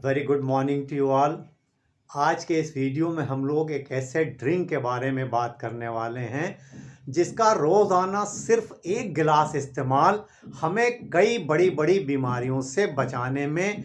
Very good morning to you all. आज के इस वीडियो में हम लोग एक ऐसे ड्रिंक के बारे में बात करने वाले हैं जिसका रोज़ाना सिर्फ एक गिलास इस्तेमाल हमें कई बड़ी बड़ी बीमारियों से बचाने में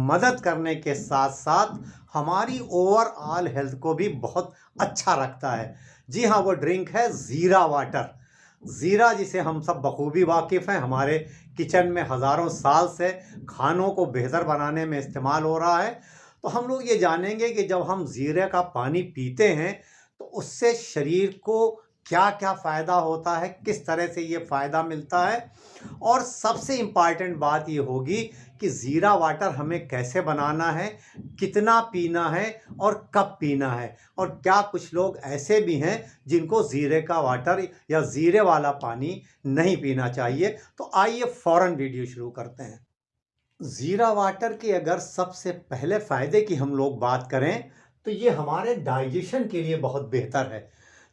मदद करने के साथ साथ हमारी ओवरऑल हेल्थ को भी बहुत अच्छा रखता है। जी हाँ, वो ड्रिंक है ज़ीरा वाटर। ज़ीरा जिसे हम सब बखूबी वाकिफ़ हैं, हमारे किचन में हज़ारों साल से खानों को बेहतर बनाने में इस्तेमाल हो रहा है। तो हम लोग ये जानेंगे कि जब हम ज़ीरे का पानी पीते हैं तो उससे शरीर को क्या क्या फ़ायदा होता है, किस तरह से ये फ़ायदा मिलता है, और सबसे इम्पॉर्टेंट बात ये होगी कि ज़ीरा वाटर हमें कैसे बनाना है, कितना पीना है और कब पीना है, और क्या कुछ लोग ऐसे भी हैं जिनको ज़ीरे का वाटर या ज़ीरे वाला पानी नहीं पीना चाहिए। तो आइए फ़ौरन वीडियो शुरू करते हैं। ज़ीरा वाटर के अगर सबसे पहले फ़ायदे की हम लोग बात करें तो ये हमारे डाइजेशन के लिए बहुत बेहतर है।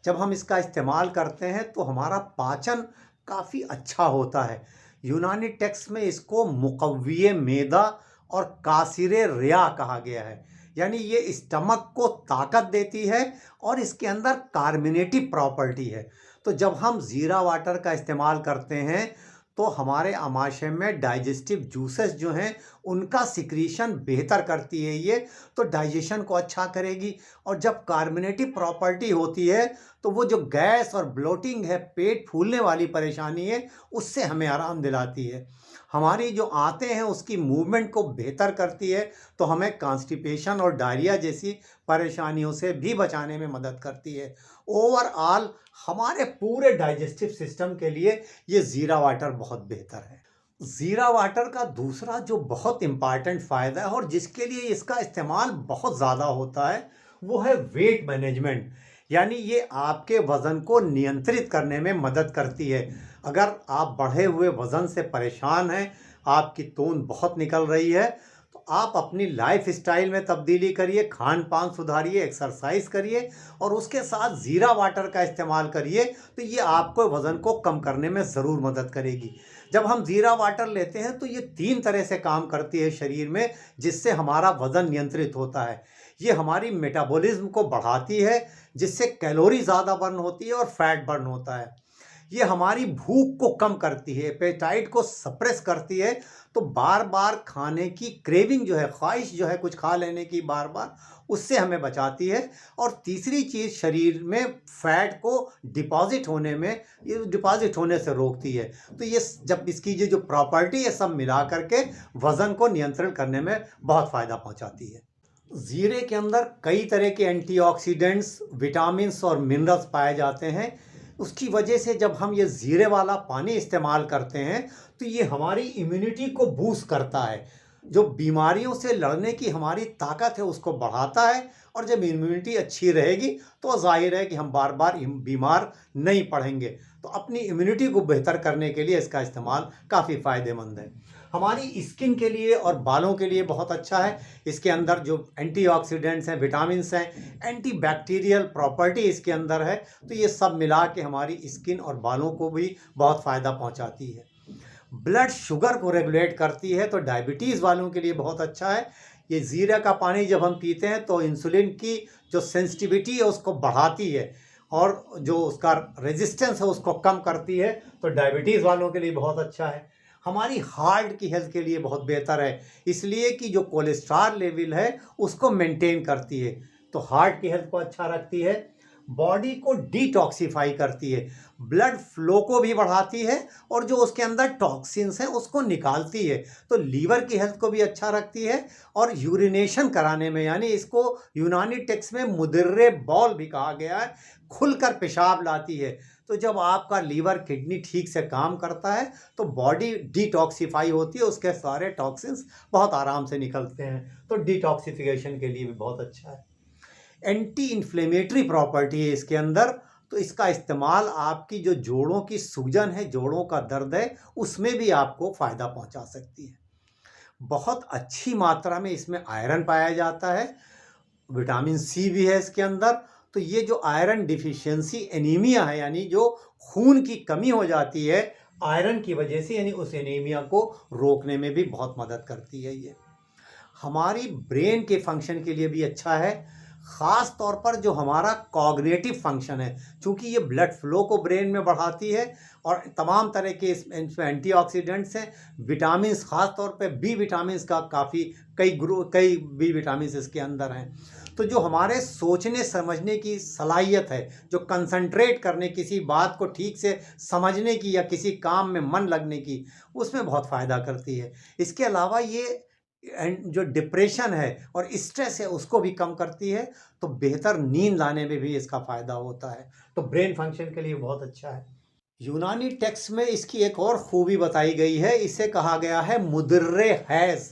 जब हम इसका इस्तेमाल करते हैं तो हमारा पाचन काफ़ी अच्छा होता है। यूनानी टेक्स्ट में इसको मुक़व्विए मेदा और कासिरे रिया कहा गया है। यानी ये स्टमक को ताकत देती है और इसके अंदर कार्बोनेटिव प्रॉपर्टी है। तो जब हम ज़ीरा वाटर का इस्तेमाल करते हैं तो हमारे आमाशय में डाइजेस्टिव जूसेस जो हैं उनका सिक्रीशन बेहतर करती है ये, तो डाइजेशन को अच्छा करेगी। और जब कार्बोनेटिव प्रॉपर्टी होती है तो वो जो गैस और ब्लोटिंग है, पेट फूलने वाली परेशानी है, उससे हमें आराम दिलाती है। हमारी जो आंतें हैं उसकी मूवमेंट को बेहतर करती है, तो हमें कॉन्स्टिपेशन और डायरिया जैसी परेशानियों से भी बचाने में मदद करती है। ओवरऑल हमारे पूरे डाइजेस्टिव सिस्टम के लिए ये ज़ीरा वाटर बहुत बेहतर है। ज़ीरा वाटर का दूसरा जो बहुत इम्पॉर्टेंट फ़ायदा है और जिसके लिए इसका इस्तेमाल बहुत ज़्यादा होता है वो है वेट मैनेजमेंट। यानी ये आपके वज़न को नियंत्रित करने में मदद करती है। अगर आप बढ़े हुए वज़न से परेशान हैं, आपकी तोंद बहुत निकल रही है, तो आप अपनी लाइफ स्टाइल में तब्दीली करिए, खान पान सुधारिए, एक्सरसाइज करिए और उसके साथ ज़ीरा वाटर का इस्तेमाल करिए, तो ये आपको वज़न को कम करने में ज़रूर मदद करेगी। जब हम ज़ीरा वाटर लेते हैं तो ये 3 तरह से काम करती है शरीर में, जिससे हमारा वज़न नियंत्रित होता है। ये हमारी मेटाबॉलिज्म को बढ़ाती है, जिससे कैलोरी ज़्यादा बर्न होती है और फैट बर्न होता है। ये हमारी भूख को कम करती है, एपेटाइट को सप्रेस करती है, तो बार बार खाने की क्रेविंग जो है, ख्वाहिश जो है कुछ खा लेने की बार बार, उससे हमें बचाती है। और तीसरी चीज़, शरीर में फैट को डिपॉजिट होने में, ये डिपॉजिट होने से रोकती है। तो ये जब इसकी जो प्रॉपर्टी है सब मिला करके वज़न को नियंत्रण करने में बहुत फ़ायदा पहुंचाती है। ज़ीरे के अंदर कई तरह के एंटीऑक्सीडेंट्स, विटामिन्स और मिनरल्स पाए जाते हैं। उसकी वजह से जब हम ये ज़ीरे वाला पानी इस्तेमाल करते हैं तो ये हमारी इम्यूनिटी को बूस्ट करता है। जो बीमारियों से लड़ने की हमारी ताकत है उसको बढ़ाता है, और जब इम्यूनिटी अच्छी रहेगी तो ज़ाहिर है कि हम बार बार बीमार नहीं पड़ेंगे। तो अपनी इम्यूनिटी को बेहतर करने के लिए इसका इस्तेमाल काफ़ी फ़ायदेमंद है। हमारी स्किन के लिए और बालों के लिए बहुत अच्छा है। इसके अंदर जो एंटीऑक्सीडेंट्स हैं, विटामिन्स हैं, एंटीबैक्टीरियल प्रॉपर्टी इसके अंदर है, तो ये सब मिला के हमारी स्किन और बालों को भी बहुत फ़ायदा पहुंचाती है। ब्लड शुगर को रेगुलेट करती है, तो डायबिटीज़ वालों के लिए बहुत अच्छा है। ये ज़ीरा का पानी जब हम पीते हैं तो इंसुलिन की जो सेंसिटिविटी है उसको बढ़ाती है, और जो उसका रेजिस्टेंस है उसको कम करती है, तो डायबिटीज़ वालों के लिए बहुत अच्छा है। हमारी हार्ट की हेल्थ के लिए बहुत बेहतर है, इसलिए कि जो कोलेस्ट्रॉल लेवल है उसको मेंटेन करती है, तो हार्ट की हेल्थ को अच्छा रखती है। बॉडी को डिटॉक्सिफाई करती है, ब्लड फ्लो को भी बढ़ाती है, और जो उसके अंदर टॉक्सिन्स हैं उसको निकालती है, तो लीवर की हेल्थ को भी अच्छा रखती है। और यूरिनेशन कराने में, यानी इसको यूनानी टेक्स्ट में मुदिर्रे बॉल भी कहा गया है, खुलकर पेशाब लाती है। तो जब आपका लीवर किडनी ठीक से काम करता है तो बॉडी डिटॉक्सिफाई होती है, उसके सारे टॉक्सिन्स बहुत आराम से निकलते हैं, तो डिटॉक्सिफिकेशन के लिए भी बहुत अच्छा है। एंटी इन्फ्लेमेटरी प्रॉपर्टी है इसके अंदर, तो इसका इस्तेमाल आपकी जो जोड़ों की सूजन है, जोड़ों का दर्द है, उसमें भी आपको फ़ायदा पहुंचा सकती है। बहुत अच्छी मात्रा में इसमें आयरन पाया जाता है, विटामिन सी भी है इसके अंदर। तो ये जो आयरन डिफिशियंसी एनीमिया है, यानी जो खून की कमी हो जाती है आयरन की वजह से, यानी उस एनीमिया को रोकने में भी बहुत मदद करती है ये। हमारी ब्रेन के फंक्शन के लिए भी अच्छा है, ख़ास तौर पर जो हमारा कॉग्निटिव फंक्शन है, क्योंकि ये ब्लड फ्लो को ब्रेन में बढ़ाती है और तमाम तरह के इसमें एंटीऑक्सीडेंट्स हैं, विटामिन्स, ख़ास तौर पे बी विटामिन्स का काफ़ी कई बी विटामिन्स इसके अंदर हैं। तो जो हमारे सोचने समझने की सलाहियत है, जो कंसंट्रेट करने, किसी बात को ठीक से समझने की या किसी काम में मन लगने की, उसमें बहुत फ़ायदा करती है। इसके अलावा ये जो डिप्रेशन है और स्ट्रेस है उसको भी कम करती है, तो बेहतर नींद लाने में भी इसका फ़ायदा होता है। तो ब्रेन फंक्शन के लिए बहुत अच्छा है। यूनानी टेक्स्ट में इसकी एक और खूबी बताई गई है, इसे कहा गया है मुदर्रे हैज़,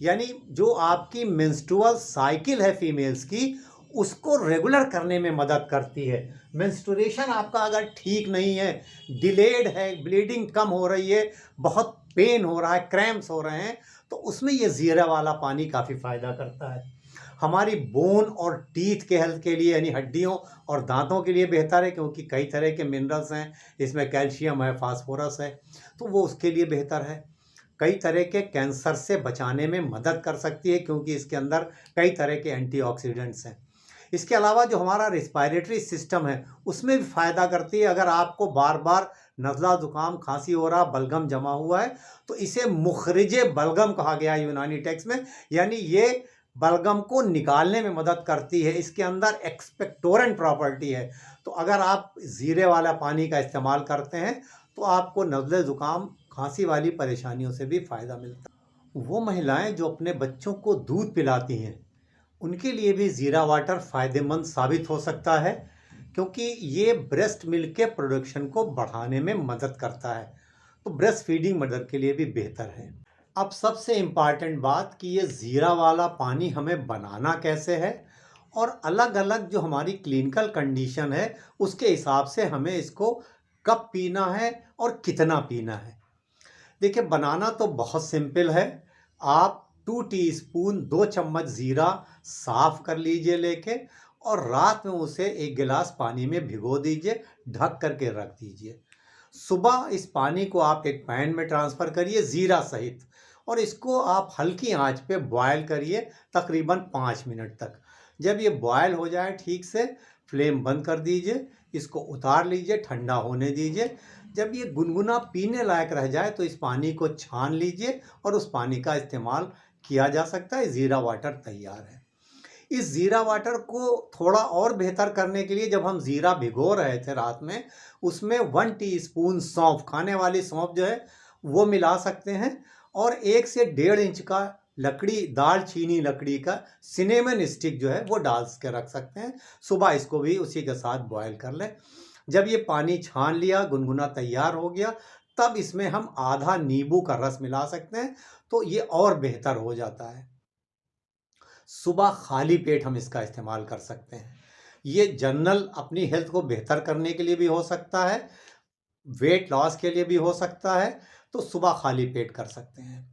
यानी जो आपकी मेंस्ट्रुअल साइकिल है फीमेल्स की, उसको रेगुलर करने में मदद करती है। मेंस्ट्रुएशन आपका अगर ठीक नहीं है, डिलेड है, ब्लीडिंग कम हो रही है, बहुत पेन हो रहा है, क्रैम्प्स हो रहे हैं, तो उसमें ये ज़ीरा वाला पानी काफ़ी फ़ायदा करता है। हमारी बोन और टीथ के हेल्थ के लिए, यानी हड्डियों और दांतों के लिए बेहतर है, क्योंकि कई तरह के मिनरल्स हैं, इसमें कैल्शियम है, फास्फोरस है, तो वो उसके लिए बेहतर है। कई तरह के कैंसर से बचाने में मदद कर सकती है, क्योंकि इसके अंदर कई तरह के एंटीऑक्सीडेंट्स हैं। इसके अलावा जो हमारा रेस्पिरेटरी सिस्टम है उसमें भी फ़ायदा करती है। अगर आपको बार बार नज़ला ज़ुकाम खांसी हो रहा, बलगम जमा हुआ है, तो इसे मुखरिजे बलगम कहा गया है यूनानी टेक्स्ट में, यानी ये बलगम को निकालने में मदद करती है। इसके अंदर एक्सपेक्टोरेंट प्रॉपर्टी है, तो अगर आप ज़ीरे वाला पानी का इस्तेमाल करते हैं तो आपको नज़ले ज़ुकाम खांसी वाली परेशानियों से भी फ़ायदा मिलता है। वो महिलाएं जो अपने बच्चों को दूध पिलाती हैं, उनके लिए भी ज़ीरा वाटर फ़ायदेमंद साबित हो सकता है, क्योंकि ये ब्रेस्ट मिल्क के प्रोडक्शन को बढ़ाने में मदद करता है, तो ब्रेस्ट फीडिंग मदर के लिए भी बेहतर है। अब सबसे इम्पॉर्टेंट बात कि ये ज़ीरा वाला पानी हमें बनाना कैसे है, और अलग अलग जो हमारी क्लिनिकल कंडीशन है उसके हिसाब से हमें इसको कब पीना है और कितना पीना है। देखिए, बनाना तो बहुत सिंपल है। आप 2 टीस्पून 2 चम्मच ज़ीरा साफ़ कर लीजिए लेके, और रात में उसे 1 गिलास पानी में भिगो दीजिए, ढक करके रख दीजिए। सुबह इस पानी को आप एक पैन में ट्रांसफ़र करिए ज़ीरा सहित, और इसको आप हल्की आंच पे बॉयल करिए तकरीबन 5 मिनट तक। जब ये बॉयल हो जाए ठीक से, फ्लेम बंद कर दीजिए, इसको उतार लीजिए, ठंडा होने दीजिए। जब ये गुनगुना पीने लायक रह जाए तो इस पानी को छान लीजिए और उस पानी का इस्तेमाल किया जा सकता है। ज़ीरा वाटर तैयार है। इस ज़ीरा वाटर को थोड़ा और बेहतर करने के लिए, जब हम ज़ीरा भिगो रहे थे रात में, उसमें 1 टीस्पून सौंफ, खाने वाली सौंफ जो है वो मिला सकते हैं, और 1 से 1.5 इंच का दालचीनी लकड़ी का सिनेमन स्टिक जो है वो डाल के रख सकते हैं। सुबह इसको भी उसी के साथ बॉयल कर लें। जब ये पानी छान लिया, गुनगुना तैयार हो गया, तब इसमें हम आधा नींबू का रस मिला सकते हैं, तो ये और बेहतर हो जाता है। सुबह खाली पेट हम इसका इस्तेमाल कर सकते हैं। ये जनरल अपनी हेल्थ को बेहतर करने के लिए भी हो सकता है, वेट लॉस के लिए भी हो सकता है, तो सुबह खाली पेट कर सकते हैं।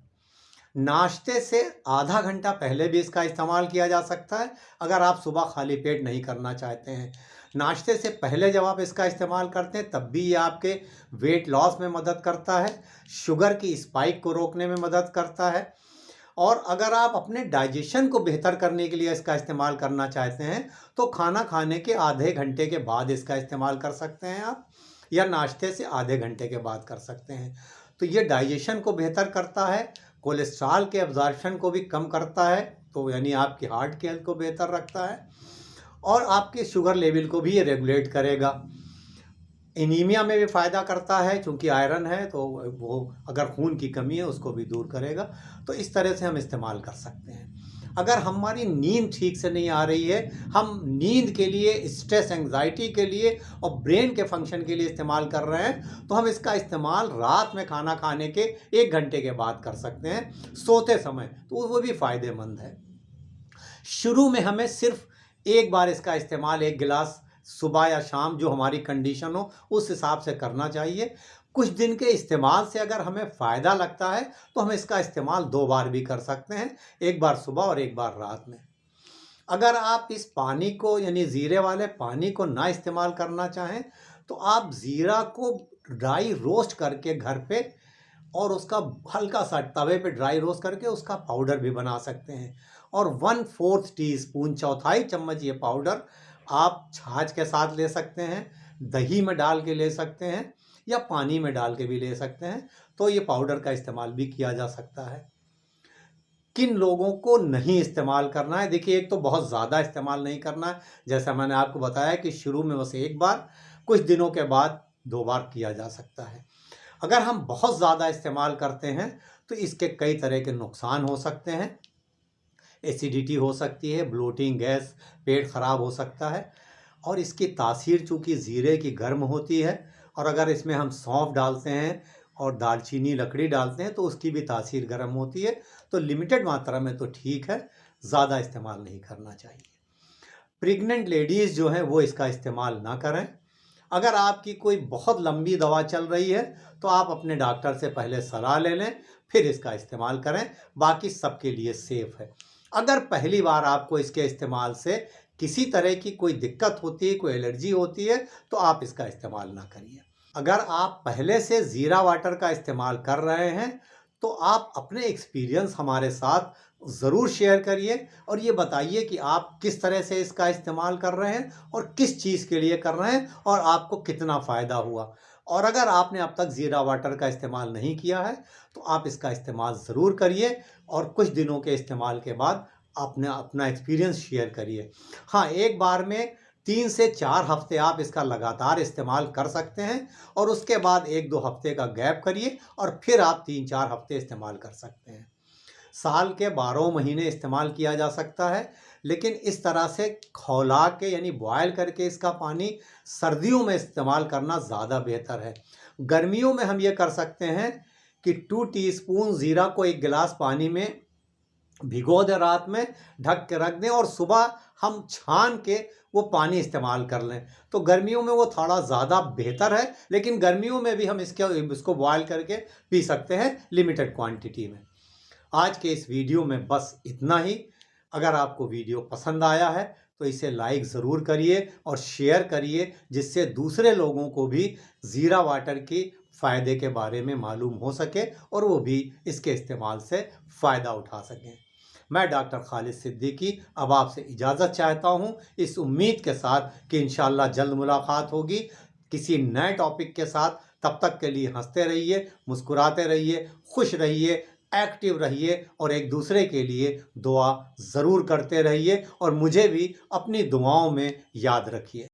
नाश्ते से आधा घंटा पहले भी इसका इस्तेमाल किया जा सकता है, अगर आप सुबह खाली पेट नहीं करना चाहते हैं। नाश्ते से पहले जब आप इसका इस्तेमाल करते हैं तब भी ये आपके वेट लॉस में मदद करता है, शुगर की स्पाइक को रोकने में मदद करता है, और अगर आप अपने डाइजेशन को बेहतर करने के लिए इसका इस्तेमाल करना चाहते हैं तो खाना खाने के आधे घंटे के बाद इसका इस्तेमाल कर सकते हैं आप, या नाश्ते से आधे घंटे के बाद कर सकते हैं। तो ये डाइजेशन को बेहतर करता है, कोलेस्ट्रॉल के एब्जॉर्प्शन को भी कम करता है, तो यानी आपकी हार्ट की हेल्थ को बेहतर रखता है, और आपके शुगर लेवल को भी ये रेगुलेट करेगा। एनीमिया में भी फ़ायदा करता है, क्योंकि आयरन है, तो वो अगर खून की कमी है उसको भी दूर करेगा। तो इस तरह से हम इस्तेमाल कर सकते हैं। अगर हमारी नींद ठीक से नहीं आ रही है, हम नींद के लिए, स्ट्रेस एंग्जाइटी के लिए और ब्रेन के फंक्शन के लिए इस्तेमाल कर रहे हैं, तो हम इसका इस्तेमाल रात में खाना खाने के 1 घंटे के बाद कर सकते हैं, सोते समय, तो वो भी फ़ायदेमंद है। शुरू में हमें सिर्फ एक बार इसका इस्तेमाल 1 गिलास सुबह या शाम, जो हमारी कंडीशन हो उस हिसाब से करना चाहिए। कुछ दिन के इस्तेमाल से अगर हमें फ़ायदा लगता है तो हम इसका इस्तेमाल 2 बार भी कर सकते हैं, 1 बार सुबह और 1 बार रात में। अगर आप इस पानी को, यानी ज़ीरे वाले पानी को ना इस्तेमाल करना चाहें, तो आप ज़ीरा को ड्राई रोस्ट करके घर पे और उसका हल्का सा तवे पे ड्राई रोस्ट करके उसका पाउडर भी बना सकते हैं। और 1/4 टीस्पून, चौथाई चम्मच ये पाउडर आप छाछ के साथ ले सकते हैं, दही में डाल के ले सकते हैं या पानी में डाल के भी ले सकते हैं। तो ये पाउडर का इस्तेमाल भी किया जा सकता है। किन लोगों को नहीं इस्तेमाल करना है? देखिए, एक तो बहुत ज़्यादा इस्तेमाल नहीं करना है, जैसा मैंने आपको बताया कि शुरू में बस एक बार, कुछ दिनों के बाद 2 बार किया जा सकता है। अगर हम बहुत ज़्यादा इस्तेमाल करते हैं तो इसके कई तरह के नुकसान हो सकते हैं। एसिडिटी हो सकती है, ब्लोटिंग, गैस, पेट खराब हो सकता है। और इसकी तासीर चूँकि ज़ीरे की गर्म होती है, और अगर इसमें हम सौंफ डालते हैं और दालचीनी, लकड़ी डालते हैं तो उसकी भी तासीर गर्म होती है। तो लिमिटेड मात्रा में तो ठीक है, ज़्यादा इस्तेमाल नहीं करना चाहिए। प्रेग्नेंट लेडीज़ जो हैं वो इसका इस्तेमाल ना करें। अगर आपकी कोई बहुत लंबी दवा चल रही है तो आप अपने डॉक्टर से पहले सलाह ले लें, फिर इसका इस्तेमाल करें। बाकी सबके लिए सेफ़ है। अगर पहली बार आपको इसके इस्तेमाल से किसी तरह की कोई दिक्कत होती है, कोई एलर्जी होती है, तो आप इसका इस्तेमाल ना करिए। अगर आप पहले से ज़ीरा वाटर का इस्तेमाल कर रहे हैं तो आप अपने एक्सपीरियंस हमारे साथ ज़रूर शेयर करिए और ये बताइए कि आप किस तरह से इसका इस्तेमाल कर रहे हैं और किस चीज़ के लिए कर रहे हैं और आपको कितना फ़ायदा हुआ। और अगर आपने अब तक ज़ीरा वाटर का इस्तेमाल नहीं किया है तो आप इसका इस्तेमाल ज़रूर करिए और कुछ दिनों के इस्तेमाल के बाद आपने अपना एक्सपीरियंस शेयर करिए। हाँ, एक बार में 3 से 4 हफ्ते आप इसका लगातार इस्तेमाल कर सकते हैं और उसके बाद 1-2 हफ्ते का गैप करिए और फिर आप 3-4 हफ्ते इस्तेमाल कर सकते हैं। साल के 12 महीने इस्तेमाल किया जा सकता है, लेकिन इस तरह से खौला के यानी बॉयल करके इसका पानी सर्दियों में इस्तेमाल करना ज़्यादा बेहतर है। गर्मियों में हम ये कर सकते हैं कि 2 टीस्पून ज़ीरा को 1 गिलास पानी में भिगो दें, रात में ढक के रख दें और सुबह हम छान के वो पानी इस्तेमाल कर लें। तो गर्मियों में वो थोड़ा ज़्यादा बेहतर है, लेकिन गर्मियों में भी हम इसको बॉयल करके पी सकते हैं लिमिटेड क्वांटिटी में। आज के इस वीडियो में बस इतना ही। अगर आपको वीडियो पसंद आया है तो इसे लाइक ज़रूर करिए और शेयर करिए, जिससे दूसरे लोगों को भी ज़ीरा वाटर की फ़ायदे के बारे में मालूम हो सके और वो भी इसके इस्तेमाल से फ़ायदा उठा सकें। मैं डॉक्टर खालिद सिद्दीकी अब आपसे इजाज़त चाहता हूँ, इस उम्मीद के साथ कि इंशाअल्लाह जल्द मुलाकात होगी किसी नए टॉपिक के साथ। तब तक के लिए हंसते रहिए, मुस्कुराते रहिए, खुश रहिए, एक्टिव रहिए और एक दूसरे के लिए दुआ ज़रूर करते रहिए और मुझे भी अपनी दुआओं में याद रखिए।